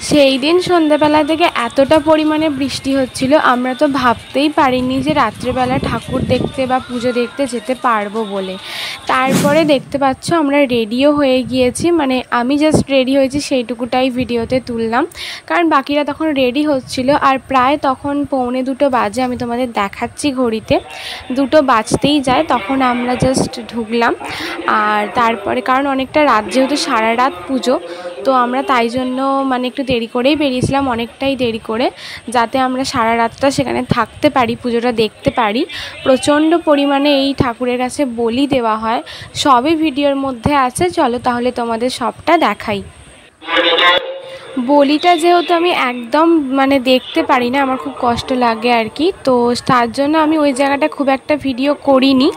সেই দিন সন্ধ্যাবেলা থেকে এতটা পরিমাণে বৃষ্টি হচ্ছিল, আমরা তো ভাবতেই পারিনি যে রাত্রেবেলা ঠাকুর দেখতে বা পুজো দেখতে যেতে পারবো বলে। তারপরে দেখতে পাচ্ছ আমরা রেডিও হয়ে গিয়েছি, মানে আমি জাস্ট রেডি হয়েছি সেইটুকুটাই ভিডিওতে তুললাম, কারণ বাকিরা তখন রেডি হচ্ছিল। আর প্রায় তখন 1:45 বাজে, আমি তোমাদের দেখাচ্ছি ঘড়িতে 2 বাজতেই যায়, তখন আমরা জাস্ট ঢুকলাম। আর তারপরে কারণ অনেকটা রাত, যেহেতু সারা রাত পুজো, তো আমরা তাই জন্য মানে একটু দেরি করেই বেরিয়েছিলাম, অনেকটাই দেরি করে, যাতে আমরা সারা রাতটা সেখানে থাকতে পারি, পুজোটা দেখতে পারি। প্রচণ্ড পরিমাণে এই ঠাকুরের কাছে বলি দেওয়া হয়, সবই ভিডিওর মধ্যে আছে। চলো তাহলে তোমাদের সবটা দেখাই। বলিটা যেহেতু আমি একদম মানে দেখতে পারি না, আমার খুব কষ্ট লাগে আর কি, তো তার জন্য আমি ওই জায়গাটা খুব একটা ভিডিও করিনি।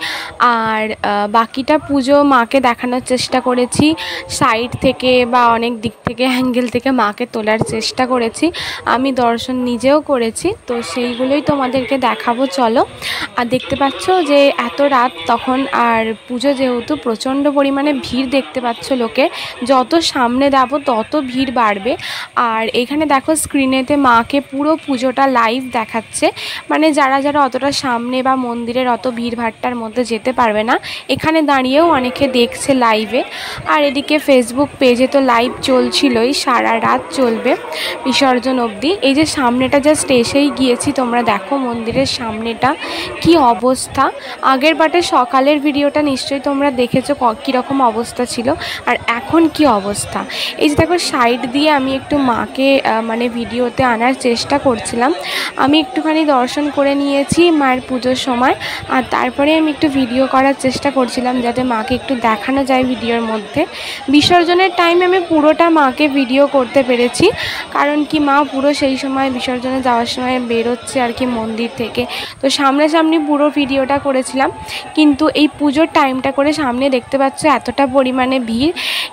আর বাকিটা পুজো মাকে দেখানোর চেষ্টা করেছি সাইড থেকে বা অনেক দিক থেকে, অ্যাঙ্গেল থেকে মাকে তোলার চেষ্টা করেছি, আমি দর্শন নিজেও করেছি, তো সেইগুলোই তোমাদেরকে দেখাবো। চলো। আর দেখতে পাচ্ছ যে এত রাত তখন, আর পুজো যেহেতু প্রচণ্ড পরিমাণে ভিড় দেখতে পাচ্ছ, লোকে যত সামনে যাবো তত ভিড় বাড়বে। আর এখানে দেখো স্ক্রিনেতে মাকে পুরো পুজোটা লাইভ দেখাচ্ছে, মানে যারা যারা অতটা সামনে বা মন্দিরের অত ভিড়ভাট্টার মধ্যে যেতে পারবে না, এখানে দাঁড়িয়েও অনেকে দেখছে লাইভে। আর এদিকে ফেসবুক পেজে তো লাইভ চলছিলই, সারা রাত চলবে বিসর্জন অবধি। এই যে সামনেটা জাস্ট এসেই গিয়েছি, তোমরা দেখো মন্দিরের সামনেটা কি অবস্থা। আগের বারে সকালের ভিডিওটা নিশ্চয়ই তোমরা দেখেছো কীরকম অবস্থা ছিল, আর এখন কি অবস্থা। এই যে দেখো সাইড দিয়ে আমি একটু মাকে মানে ভিডিওতে আনার চেষ্টা করছিলাম, আমি একটুখানি দর্শন করে নিয়েছি মায়ের পুজোর সময়, আর তারপরে আমি একটু ভিডিও করার চেষ্টা করছিলাম যাতে মাকে একটু দেখানো যায় ভিডিওর মধ্যে। বিসর্জনের টাইমে আমি পুরোটা মাকে ভিডিও করতে পেরেছি, কারণ কি মা পুরো সেই সময় বিসর্জনে যাওয়ার সময় বেরোচ্ছে আর কি মন্দির থেকে, তো সামনাসামনি পুরো ভিডিওটা করেছিলাম। কিন্তু এই পুজোর টাইমটা করে সামনে দেখতে পাচ্ছ এতটা পরিমাণে ভিড়,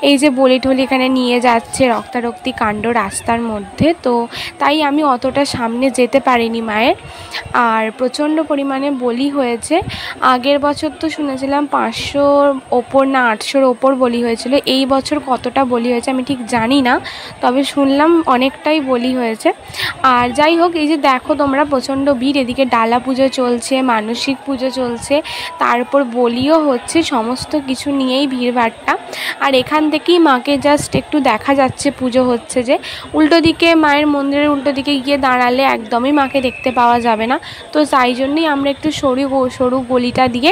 এই যে বলি টলি এখানে নিয়ে যাচ্ছে, রক্তারক্তি কাণ্ড রাস্তার মধ্যে, তো তাই আমি অতটা সামনে যেতে পারিনি মায়ের। আর প্রচণ্ড পরিমাণে বলি হয়েছে, আগের বছর তো শুনেছিলাম 500-র ওপর না 800-র ওপর বলি হয়েছিল, এই বছর কতটা বলি হয়েছে আমি ঠিক জানি না, তবে শুনলাম অনেকটাই বলি হয়েছে। আর যাই হোক, এই যে দেখো তোমরা প্রচণ্ড ভিড়, এদিকে ডালা পুজো চলছে, মানসিক পুজো চলছে, তারপর বলিও হচ্ছে, সমস্ত কিছু নিয়েই ভিড়ভাট্টা। আর এখান থেকেই মাকে জাস্ট একটু দেখা যাচ্ছে, পুজো হচ্ছে যে। উল্টো দিকে মায়ের মন্দিরের উল্টো দিকে গিয়ে দাঁড়ালে একদমই মাকে দেখতে পাওয়া যাবে না, তো তাই জন্যই আমরা একটু সরু গলিটা দিয়ে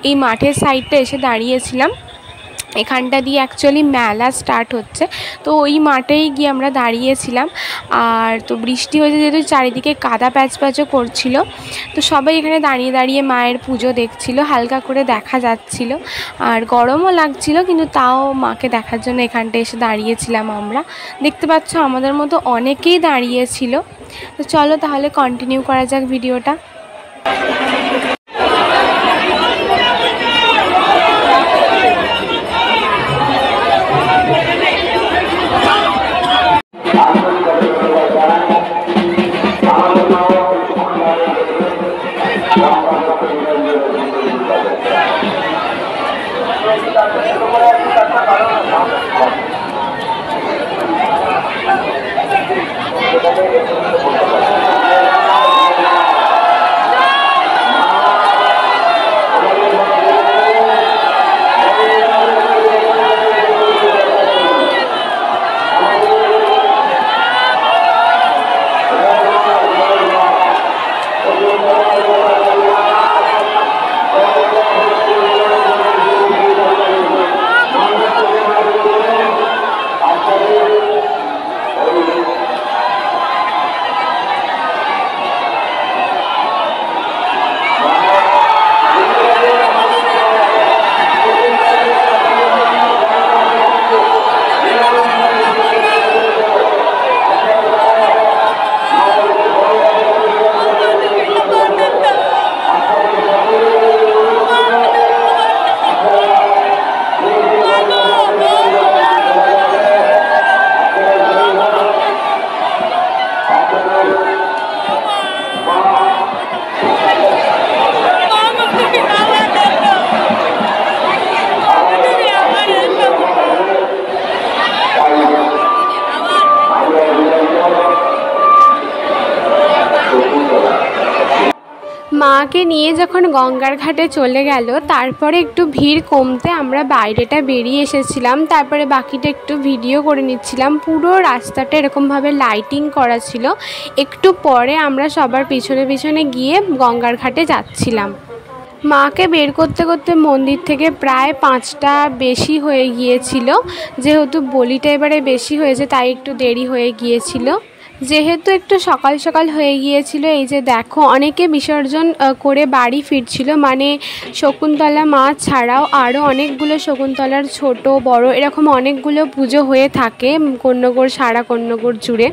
এই মাঠের সাইডটা এসে দাঁড়িয়েছিলাম। এখানটা দিয়ে অ্যাকচুয়ালি মেলা স্টার্ট হচ্ছে, তো ওই মাঠেই গিয়ে আমরা দাঁড়িয়েছিলাম। আর তো বৃষ্টি হয়েছে যেহেতু চারিদিকে কাদা প্যাচও করছিল, তো সবাই এখানে দাঁড়িয়ে দাঁড়িয়ে মায়ের পুজো দেখছিল, হালকা করে দেখা যাচ্ছিল, আর গরমও লাগছিল, কিন্তু তাও মাকে দেখার জন্য এখানটা এসে দাঁড়িয়েছিলাম আমরা। দেখতে পাচ্ছ আমাদের মতো অনেকেই দাঁড়িয়েছিল। তো চলো তাহলে কন্টিনিউ করা যাক ভিডিওটা। মাকে নিয়ে যখন গঙ্গার ঘাটে চলে গেল, তারপরে একটু ভিড় কমতে আমরা বাইরেটা বেরিয়ে এসেছিলাম। তারপরে বাকিটা একটু ভিডিও করে নিচ্ছিলাম। পুরো রাস্তাটা এরকমভাবে লাইটিং করা ছিল। একটু পরে আমরা সবার পিছনে পিছনে গিয়ে গঙ্গার ঘাটে যাচ্ছিলাম। মাকে বের করতে করতে মন্দির থেকে প্রায় 5টা বেশি হয়ে গিয়েছিল। যেহেতু বলিটা এবারে বেশি হয়েছে তাই একটু দেরি হয়ে গিয়েছিল। যেহেতু একটু সকাল সকাল হয়ে গিয়েছিল, এই যে দেখো অনেকে বিসর্জন করে বাড়ি ফিরছিল, মানে শকুন্তলা মা ছাড়াও আরও অনেকগুলো শকুন্তলার ছোট বড় এরকম অনেকগুলো পুজো হয়ে থাকে কন্যগড় সারা কন্যগড় জুড়ে।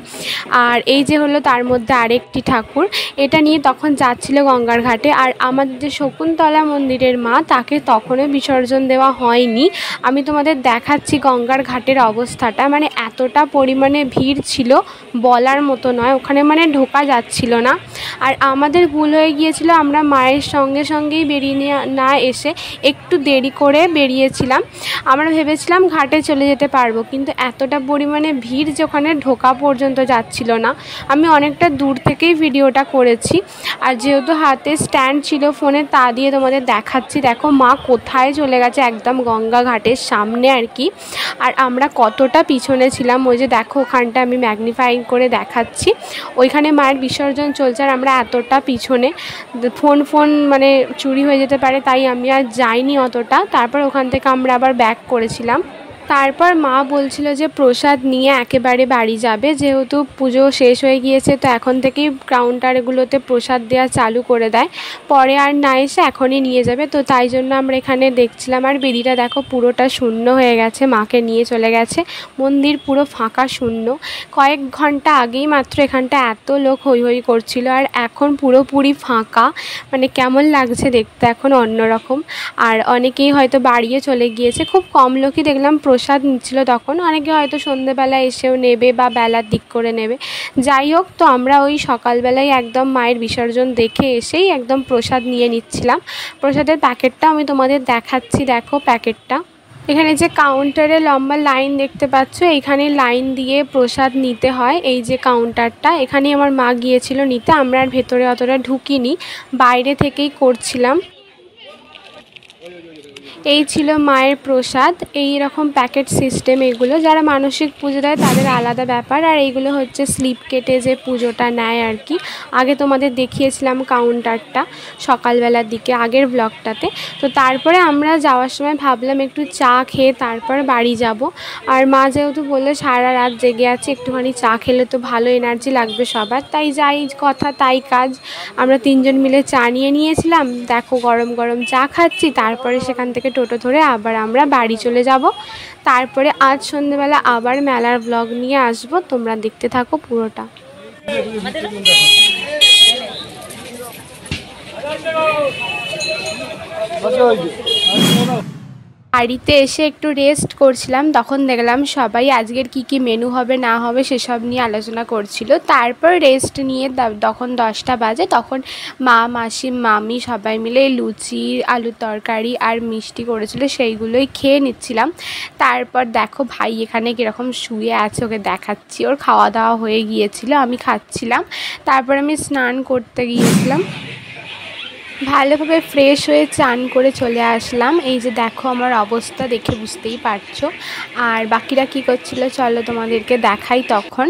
আর এই যে হলো তার মধ্যে আরেকটি ঠাকুর, এটা নিয়ে তখন যাচ্ছিল গঙ্গার ঘাটে। আর আমাদের যে শকুন্তলা মন্দিরের মা, তাকে তখনও বিসর্জন দেওয়া হয়নি। আমি তোমাদের দেখাচ্ছি গঙ্গার ঘাটের অবস্থাটা, মানে এতটা পরিমাণে ভিড় ছিল বলার মতো নয়, ওখানে মানে ঢোকা যাচ্ছিল না। আর আমাদের ভুল হয়ে গিয়েছিল, আমরা মায়ের সঙ্গে সঙ্গেই বেরিয়ে না এসে একটু দেরি করে বেরিয়েছিলাম। আমরা ভেবেছিলাম ঘাটে চলে যেতে পারবো, কিন্তু এতটা পরিমাণে ভিড় যে ওখানে ঢোকা পর্যন্ত যাচ্ছিল না। আমি অনেকটা দূর থেকেই ভিডিওটা করেছি। আর যেহেতু হাতে স্ট্যান্ড ছিল ফোনে, তা দিয়ে তোমাদের দেখাচ্ছি। দেখো মা কোথায় চলে গেছে, একদম গঙ্গা ঘাটের সামনে আর কি। আর আমরা কতটা পিছনে ছিলাম, ওই যে দেখো ওখানটা আমি ম্যাগনিফাইং করে দেখাচ্ছি, ওইখানে মায়ের বিসর্জন চলছে আর আমরা এতটা পিছনে। ফোন মানে চুরি হয়ে যেতে পারে, তাই আমি আর যাইনি অতটা। তারপর ওখান থেকে আমরা আবার ব্যাক করেছিলাম। তারপর মা বলছিল যে প্রসাদ নিয়ে একেবারে বাড়ি যাবে, যেহেতু পুজো শেষ হয়ে গিয়েছে তো এখন থেকেই কাউন্টারগুলোতে প্রসাদ দেওয়া চালু করে দেয়, পরে আর না এসে এখনই নিয়ে যাবে। তো তাই জন্য আমরা এখানে দেখছিলাম। আর বেদিটা দেখো পুরোটা শূন্য হয়ে গেছে, মাকে নিয়ে চলে গেছে, মন্দির পুরো ফাঁকা শূন্য। কয়েক ঘন্টা আগেই মাত্র এখানটা এত লোক হই হই করছিল, আর এখন পুরোপুরি ফাঁকা। মানে কেমন লাগছে দেখতে এখন অন্যরকম। আর অনেকেই হয়তো বাড়িয়ে চলে গিয়েছে, খুব কম লোকই দেখলাম প্রসাদ নিচ্ছিল তখন। অনেকে হয়তো সন্ধ্যেবেলা এসেও নেবে বা বেলার দিক করে নেবে। যাই হোক, তো আমরা ওই সকালবেলায় একদম মায়ের বিসর্জন দেখে এসেই একদম প্রসাদ নিয়ে নিচ্ছিলাম। প্রসাদের প্যাকেটটা আমি তোমাদের দেখাচ্ছি, দেখো প্যাকেটটা। এখানে যে কাউন্টারে লম্বা লাইন দেখতে পাচ্ছ, এইখানে লাইন দিয়ে প্রসাদ নিতে হয়। এই যে কাউন্টারটা, এখানে আমার মা গিয়েছিল নিতে। আমরা আর ভেতরে অতটা ঢুকিনি, বাইরে থেকেই করছিলাম। এই ছিল মায়ের প্রসাদ, এই রকম প্যাকেট সিস্টেম। এগুলো যারা মানসিক পুজো দেয় তাদের আলাদা ব্যাপার। আর এইগুলো হচ্ছে স্লিপ কেটে যে পুজোটা নেয় আর কি। আগে তোমাদের দেখিয়েছিলাম কাউন্টারটা সকালবেলার দিকে আগের ব্লগটাতে। তো তারপরে আমরা যাওয়ার সময় ভাবলাম একটু চা খেয়ে তারপর বাড়ি যাব। আর মা যেহেতু বললে সারা রাত জেগে আছে, একটুখানি চা খেলে তো ভালো এনার্জি লাগবে সবার, তাই যাই কথা তাই কাজ। আমরা 3জন মিলে চা নিয়ে নিয়েছিলাম। দেখো গরম গরম চা খাচ্ছি, তারপরে সেখান থেকে টোটো ধরে আবার আমরা বাড়ি চলে যাব। তারপরে আজ সন্ধ্যেবেলা আবার মেলার ব্লগ নিয়ে আসব, তোমরা দেখতে থাকো পুরোটা। বাড়িতে এসে একটু রেস্ট করছিলাম, তখন দেখলাম সবাই আজকের কি মেনু হবে না হবে সেসব নিয়ে আলোচনা করছিল। তারপর রেস্ট নিয়ে তখন 10টা বাজে, তখন মা মাসি মামি সবাই মিলে লুচি আলুর তরকারি আর মিষ্টি করেছিল, সেইগুলোই খেয়ে নিচ্ছিলাম। তারপর দেখো ভাই এখানে কীরকম শুয়ে আছে, ওকে দেখাচ্ছি। ওর খাওয়া দাওয়া হয়ে গিয়েছিল, আমি খাচ্ছিলাম। তারপর আমি স্নান করতে গিয়েছিলাম, ভালোভাবে ফ্রেশ হয়ে চান করে চলে আসলাম। এই যে দেখো আমার অবস্থা দেখে বুঝতেই পারছো। আর বাকিরা কি করছিল চলো তোমাদেরকে দেখাই। তখন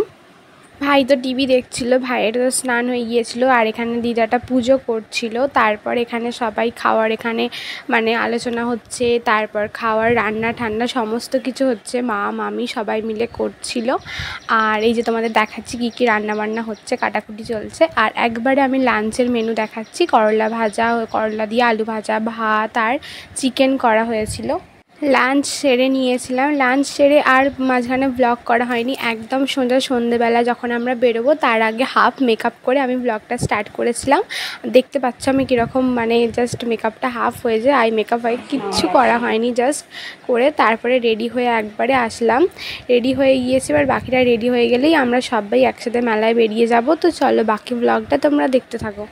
ভাই তো টিভি দেখছিল, ভাইয়ের তো স্নান হয়ে গিয়েছিল, আর এখানে দিদাটা পুজো করছিল। তারপর এখানে সবাই খাওয়ার এখানে মানে আলোচনা হচ্ছে, তারপর খাওয়ার রান্না ঠান্না সমস্ত কিছু হচ্ছে, মা মামি সবাই মিলে করছিল। আর এই যে তোমাদের দেখাচ্ছি কী রান্না বান্না হচ্ছে, কাটাকুটি চলছে। আর একবারে আমি লাঞ্চের মেনু দেখাচ্ছি, করলা ভাজা, করলা দিয়ে আলু ভাজা, ভাত আর চিকেন করা হয়েছিল। লাঞ্চ সেরে নিয়েছিলাম, লাঞ্চ সেরে আর মাঝখানে ব্লগ করা হয়নি। একদম সন্ধ্যেবেলা যখন আমরা বেরোবো তার আগে হাফ মেকআপ করে আমি ব্লগটা স্টার্ট করেছিলাম। দেখতে পাচ্ছ আমি কীরকম মানে জাস্ট মেকআপটা হাফ হয়ে যায়, আই মেকআপ হয় কিচ্ছু করা হয়নি, জাস্ট করে তারপরে রেডি হয়ে একবারে আসলাম। রেডি হয়ে গিয়েছি, এবার বাকিরা রেডি হয়ে গেলেই আমরা সবাই একসাথে মেলায় বেরিয়ে যাব। তো চলো বাকি ব্লগটা তোমরা দেখতে থাকো।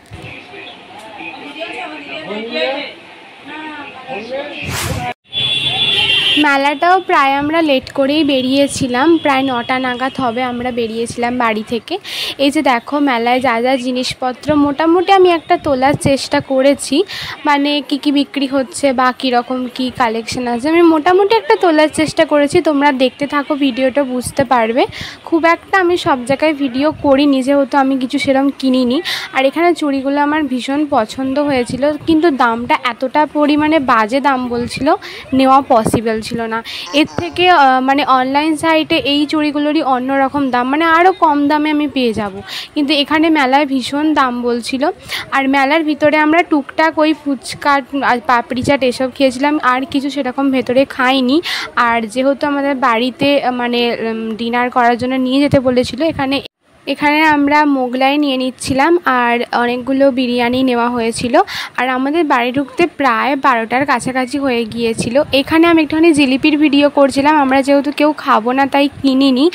মেলাটাও প্রায় আমরা লেট করেই বেরিয়েছিলাম, প্রায় 9টা নাগাদ হবে আমরা বেরিয়েছিলাম বাড়ি থেকে। এই যে দেখো মেলায় যা যা জিনিসপত্র মোটামুটি আমি একটা তোলার চেষ্টা করেছি, মানে কি কি বিক্রি হচ্ছে বা কীরকম কী কালেকশন আছে আমি মোটামুটি একটা তোলার চেষ্টা করেছি। তোমরা দেখতে থাকো ভিডিওটা বুঝতে পারবে। খুব একটা আমি সব জায়গায় ভিডিও করিনি যেহেতু আমি কিছু সেরকম কিনিনি। আর এখানে চুড়িগুলো আমার ভীষণ পছন্দ হয়েছিল, কিন্তু দামটা এতটা পরিমাণে বাজে দাম বলছিল, নেওয়া পসিবল ছিল না। এর থেকে মানে অনলাইন সাইটে এই চুড়িগুলোরই অন্যরকম দাম, মানে আরও কম দামে আমি পেয়ে যাব, কিন্তু এখানে মেলায় ভীষণ দাম বলছিল। আর মেলার ভিতরে আমরা টুকটাক ওই ফুচকা আর পাপড়ি চাট এসব খেয়েছিলাম, আর কিছু সেরকম ভেতরে খাইনি। আর যেহেতু আমাদের বাড়িতে মানে ডিনার করার জন্য নিয়ে যেতে বলেছিল, এখানে আমরা মোগলাই নিয়ে নিচ্ছিলাম আর অনেকগুলো বিরিয়ানি নেওয়া হয়েছিল। আর আমাদের বাড়ি ঢুকতে প্রায় 12টার কাছাকাছি হয়ে গিয়েছিল। এখানে আমি একটুখানি জিলিপির ভিডিও করছিলাম, আমরা যেহেতু কেউ খাবো না তাই কিনিনি।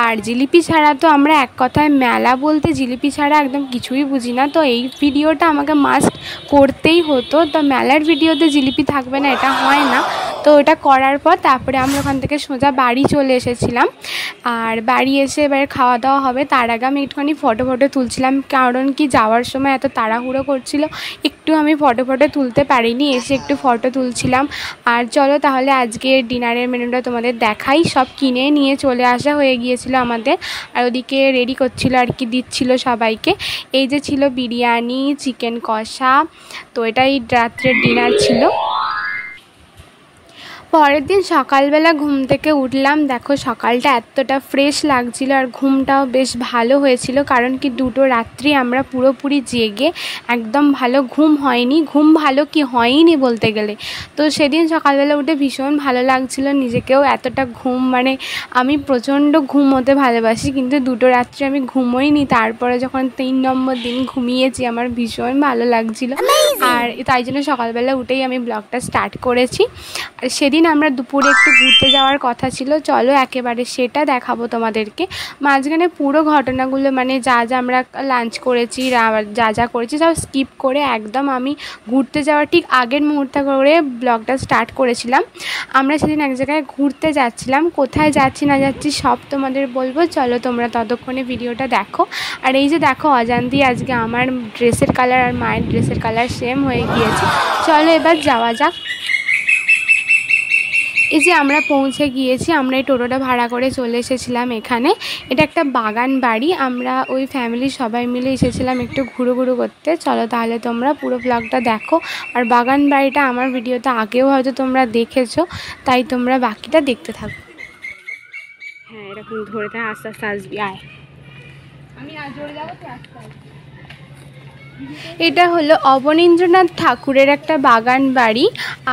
আর জিলিপি ছাড়া তো আমরা এক কথায় মেলা বলতে জিলিপি ছাড়া একদম কিছুই বুঝি না, তো এই ভিডিওটা আমাকে মাস্ট করতেই হতো। তো মেলার ভিডিওতে জিলিপি থাকবে না এটা হয় না, তো ওটা করার পর তারপরে আমরা ওখান থেকে সোজা বাড়ি চলে এসেছিলাম। আর বাড়ি এসে এবার খাওয়া দাওয়া হবে, তার আগে আমি একটুখানি ফটো তুলছিলাম, কারণ কি যাওয়ার সময় এত তাড়াহুড়ো করছিল, একটু আমি ফটো তুলতে পারিনি, এসে একটু ফটো তুলছিলাম। আর চলো তাহলে আজকে ডিনারের মেনুটা তোমাদের দেখাই। সব কিনে নিয়ে চলে আসা হয়ে গিয়েছিল আমাদের, আর ওদিকে রেডি করছিল আর কি, দিচ্ছিল সবাইকে। এই যে ছিল বিরিয়ানি, চিকেন কষা, তো এটাই রাত্রের ডিনার ছিল। পরের দিন সকালবেলা ঘুম থেকে উঠলাম, দেখো সকালটা এতটা ফ্রেশ লাগছিল আর ঘুমটাও বেশ ভালো হয়েছিল, কারণ কি 2টো রাত্রি আমরা পুরোপুরি জেগে একদম ভালো ঘুম হয়নি, ঘুম ভালো কি হয়নি বলতে গেলে। তো সেদিন সকালবেলা উঠে ভীষণ ভালো লাগছিল নিজেকেও, এতটা ঘুম মানে আমি প্রচণ্ড ঘুমোতে ভালোবাসি, কিন্তু 2টো রাত্রি আমি ঘুমোইনি। তারপরে যখন 3 নম্বর দিন ঘুমিয়েছি আমার ভীষণ ভালো লাগছিল, আর তাই জন্য সকালবেলা উঠেই আমি ব্লগটা স্টার্ট করেছি। আর সেদিন আমরা দুপুরে একটু ঘুরতে যাওয়ার কথা ছিল, চলো একেবারে সেটা দেখাবো তোমাদেরকে। মাঝখানে পুরো ঘটনাগুলো মানে যা যা আমরা লাঞ্চ করেছি, যা করেছি সব স্কিপ করে একদম আমি ঘুরতে যাওয়ার ঠিক আগের মুহূর্তে করে ব্লগটা স্টার্ট করেছিলাম। আমরা সেদিন এক জায়গায় ঘুরতে যাচ্ছিলাম, কোথায় যাচ্ছি না যাচ্ছি সব তোমাদের বলবো, চলো তোমরা ততক্ষণে ভিডিওটা দেখো। আর এই যে দেখো অজান্তি আজকে আমার ড্রেসের কালার আর মায়ের ড্রেসের কালার সেম হয়ে গিয়েছে। চলো এবার যাওয়া যাক। এই যে আমরা পৌঁছে গিয়েছি, আমরা এই টোটোটা ভাড়া করে চলে এসেছিলাম এখানে। এটা একটা বাগান বাড়ি, আমরা ওই ফ্যামিলির সবাই মিলে এসেছিলাম একটু ঘুরু করতে। চলো তাহলে তোমরা পুরো ব্লগটা দেখো। আর বাগান বাড়িটা আমার ভিডিওতে আগেও হয়তো তোমরা দেখেছো, তাই তোমরা বাকিটা দেখতে থাকো। হ্যাঁ এরকম ধরে থাকে, আস্তে আস্তে আসবি, আয়। আমি আজ জোরে যাবো তো আস্তে আস্তে। এটা হলো অবনীন্দ্রনাথ ঠাকুরের একটা বাগান বাড়ি,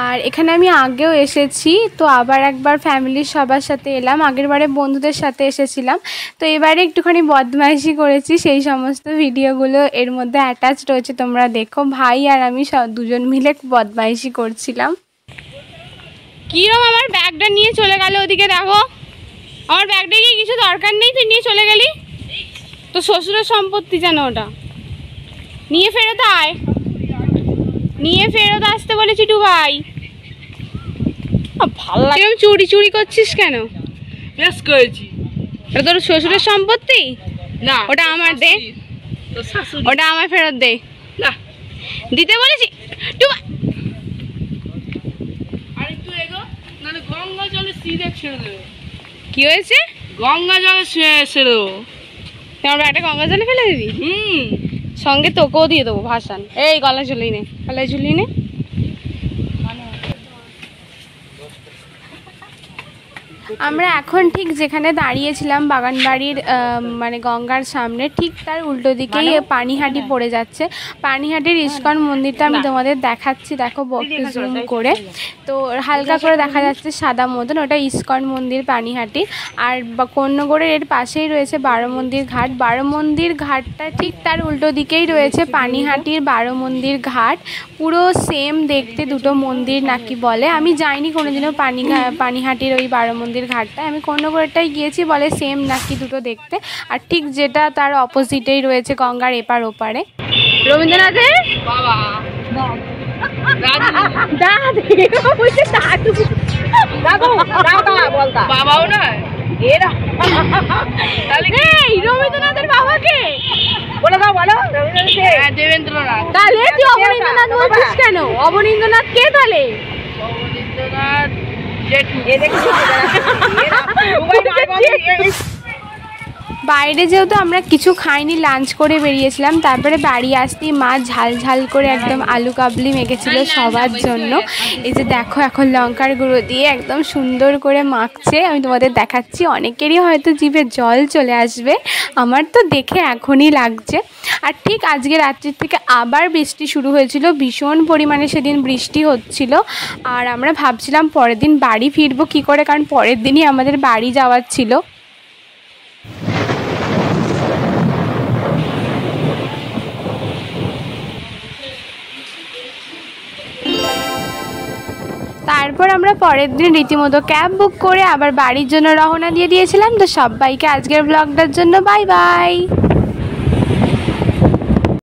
আর এখানে আমি আগেও এসেছি, তো আবার একবার ফ্যামিলির সবার সাথে এলাম, আগেরবারে বন্ধুদের সাথে এসেছিলাম। তো এবারে একটুখানি বদমাইশি করেছি, সেই সমস্ত ভিডিওগুলো এর মধ্যে অ্যাটাচ রয়েছে, তোমরা দেখো। ভাই আর আমি দুজন মিলে বদমাইশি করছিলাম। কিরম আমার ব্যাগটা নিয়ে চলে গেল ওদিকে, দেখো আমার ব্যাগটা গিয়ে কিছু দরকার নেই, তুই নিয়ে চলে গেলি, তো শ্বশুরের সম্পত্তি যেন ওটা নিয়ে ফেরত আয়, নিয়ে ফেরত আসতে বলেছি টু ভাই। ভালো লাগে চুরি করছিস কেন? বেশ করেছি, এটা তোর শ্বশুরের সম্পত্তি না, ওটা আমার দে, ওটা আমার ফেরত দে, না দিতে বলেছি টু। আরেকটু এগো, নাহলে গঙ্গা জলে সিধে ছেড়ে দেবে। কি হয়েছে? গঙ্গা জলে ছেড়ে দেবো। তোমার ব্যাগটা গঙ্গা জলে ফেলে দিবি? সঙ্গে তোকেও দিয়ে দেবো ভাসান। এই গলায় ঝুলিয়ে নে, গলায় ঝুলিয়ে নে। আমরা এখন ঠিক যেখানে দাঁড়িয়েছিলাম বাগানবাড়ির মানে গঙ্গার সামনে, ঠিক তার উল্টো দিকেই পানিহাটি পড়ে যাচ্ছে। পানিহাটির ইস্কন মন্দিরটা আমি তোমাদের দেখাচ্ছি, দেখো একটু জুম করে, তো হালকা করে দেখা যাচ্ছে সাদা মতন, ওটা ইস্কন মন্দির পানিহাটি। আর কন্যগড়ের এর পাশেই রয়েছে বারোমন্দির ঘাট, বারোমন্দির ঘাটটা ঠিক তার উল্টো দিকেই রয়েছে পানিহাটির বারোমন্দির ঘাট। পুরো সেম দেখতে দুটো মন্দির নাকি বলে, আমি যাইনি কোনোদিনও পানিহাটির ওই বারোমন্দির ঘাটটা, আমি কন্যগড়টাই গিয়েছি, বলে সেম নাকি দুটো দেখতে। আর ঠিক যেটা তার অপোজিটেই রয়েছে গঙ্গার এপার ওপারে রবীন্দ্রনাথের বাবা দাদু, বাবাও নয় এরা তাহলে এই রবীন্দ্রনাথের বাবাকে বলে দাও বলো দেবেন্দ্রনাথ। তাহলে তুই অবনীন্দ্রনাথ বলছিস কেন? অবনীন্দ্রনাথ কে তাহলে? অবনীন্দ্রনাথ বাইরে যেহেতু আমরা কিছু খাইনি, লাঞ্চ করে বেরিয়েছিলাম, তারপরে বাড়ি আসতেই মা ঝাল ঝাল করে একদম আলু কাবলি মেখেছিল সবার জন্য। এই যে দেখো এখন লঙ্কার গুঁড়ো দিয়ে একদম সুন্দর করে মাখছে, আমি তোমাদের দেখাচ্ছি। অনেকেরই হয়তো জিভে জল চলে আসবে, আমার তো দেখে এখনই লাগছে। আর ঠিক আজকে রাত্রির থেকে আবার বৃষ্টি শুরু হয়েছিল, ভীষণ পরিমাণে সেদিন বৃষ্টি হচ্ছিল। আর আমরা ভাবছিলাম পরের দিন বাড়ি ফিরবো কী করে, কারণ পরের দিনই আমাদের বাড়ি যাওয়ার ছিল। তারপর আমরা পরের দিন রীতিমতো ক্যাব বুক করে আবার বাড়ির জন্য রওনা দিয়ে দিয়েছিলাম। তো সবাইকে আজকের ব্লগটার জন্য বাই বাই।